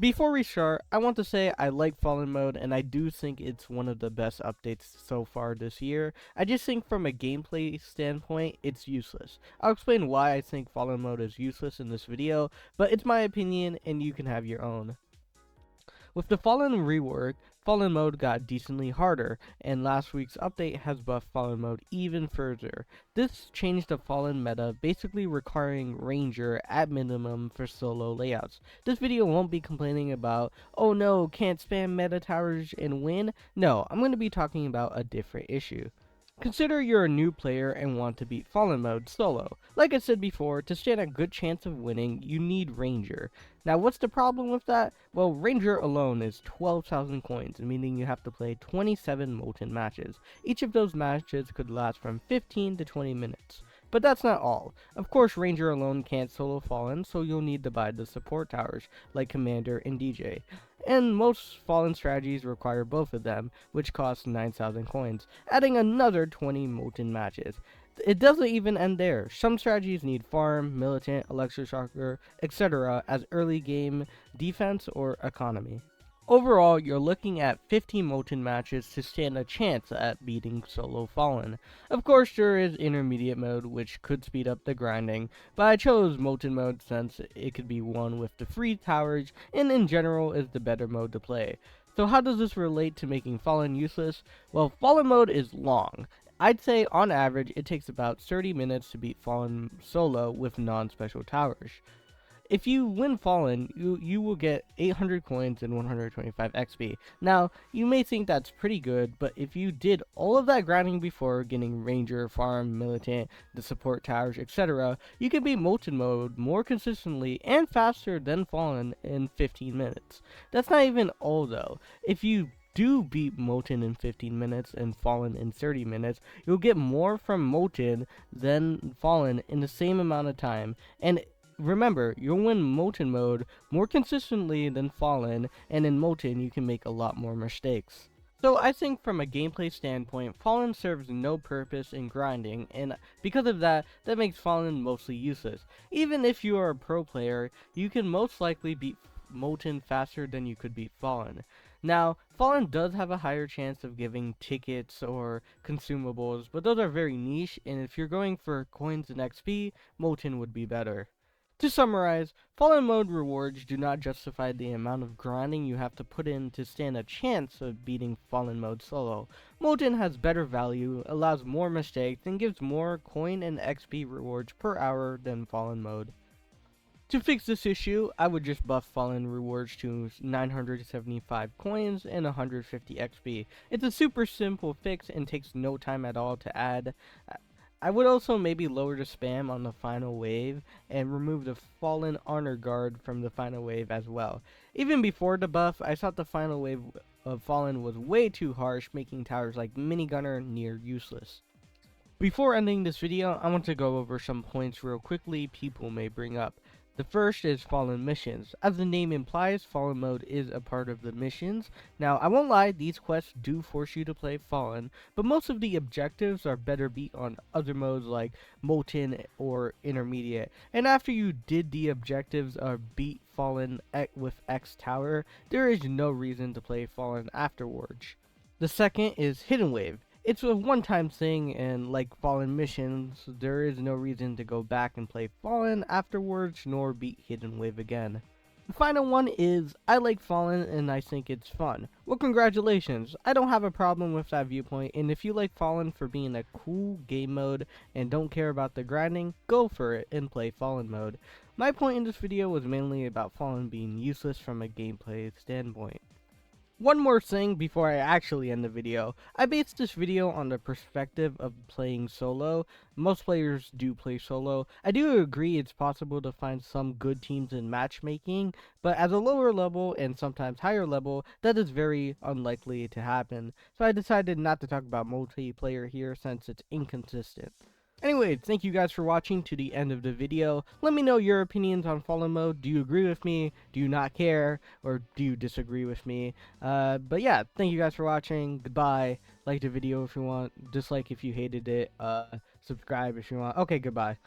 Before we start, I want to say I like Fallen Mode and I do think it's one of the best updates so far this year. I just think from a gameplay standpoint, it's useless. I'll explain why I think Fallen Mode is useless in this video, but it's my opinion and you can have your own. With the Fallen rework, Fallen Mode got decently harder, and last week's update has buffed Fallen Mode even further. This changed the Fallen meta, basically requiring Ranger at minimum for solo layouts. This video won't be complaining about, oh no, can't spam meta towers and win. No, I'm going to be talking about a different issue. Consider you're a new player and want to beat Fallen Mode solo. Like I said before, to stand a good chance of winning, you need Ranger. Now what's the problem with that? Well, Ranger alone is 12,000 coins, meaning you have to play 27 Molten matches. Each of those matches could last from 15 to 20 minutes. But that's not all. Of course, Ranger alone can't solo Fallen, so you'll need to buy the support towers, like Commander and DJ. And most Fallen strategies require both of them, which costs 9,000 coins, adding another 20 Molten matches. It doesn't even end there. Some strategies need Farm, Militant, Electroshocker, etc. as early game defense or economy. Overall, you're looking at 15 Molten matches to stand a chance at beating solo Fallen. Of course, there is intermediate mode, which could speed up the grinding, but I chose Molten mode since it could be won with the free towers, and in general is the better mode to play. So how does this relate to making Fallen useless? Well, Fallen mode is long. I'd say on average it takes about 30 minutes to beat Fallen solo with non-special towers. If you win Fallen, you will get 800 coins and 125 XP. Now, you may think that's pretty good, but if you did all of that grinding before getting Ranger, Farm, Militant, the support towers, etc., you can beat Molten mode more consistently and faster than Fallen in 15 minutes. That's not even all though. If you do beat Molten in 15 minutes and Fallen in 30 minutes, you'll get more from Molten than Fallen in the same amount of time. And remember, you'll win Molten mode more consistently than Fallen, and in Molten you can make a lot more mistakes. So I think from a gameplay standpoint, Fallen serves no purpose in grinding, and because of that, that makes Fallen mostly useless. Even if you are a pro player, you can most likely beat Molten faster than you could beat Fallen. Now, Fallen does have a higher chance of giving tickets or consumables, but those are very niche, and if you're going for coins and XP, Molten would be better. To summarize, Fallen mode rewards do not justify the amount of grinding you have to put in to stand a chance of beating Fallen mode solo. Molten has better value, allows more mistakes, and gives more coin and XP rewards per hour than Fallen mode. To fix this issue, I would just buff Fallen rewards to 975 coins and 150 XP. It's a super simple fix and takes no time at all to add. I would also maybe lower the spam on the final wave and remove the Fallen honor guard from the final wave as well. Even before the buff, I thought the final wave of Fallen was way too harsh, making towers like Minigunner near useless. Before ending this video, I want to go over some points real quickly people may bring up. The first is Fallen missions. As the name implies, Fallen mode is a part of the missions. Now, I won't lie, these quests do force you to play Fallen, but most of the objectives are better beat on other modes like Molten or Intermediate. And after you did the objectives or beat Fallen with X Tower, there is no reason to play Fallen afterwards. The second is Hidden Wave. It's a one-time thing, and like Fallen missions, there is no reason to go back and play Fallen afterwards, nor beat Hidden Wave again. The final one is, I like Fallen and I think it's fun. Well, congratulations, I don't have a problem with that viewpoint, and if you like Fallen for being a cool game mode and don't care about the grinding, go for it and play Fallen mode. My point in this video was mainly about Fallen being useless from a gameplay standpoint. One more thing before I actually end the video. I based this video on the perspective of playing solo. Most players do play solo. I do agree it's possible to find some good teams in matchmaking, but at a lower level and sometimes higher level, that is very unlikely to happen. So I decided not to talk about multiplayer here since it's inconsistent. Anyway, thank you guys for watching to the end of the video. Let me know your opinions on Fallen mode. Do you agree with me? Do you not care? Or do you disagree with me? But yeah, thank you guys for watching. Goodbye. Like the video if you want. Dislike if you hated it. Subscribe if you want. Okay, goodbye.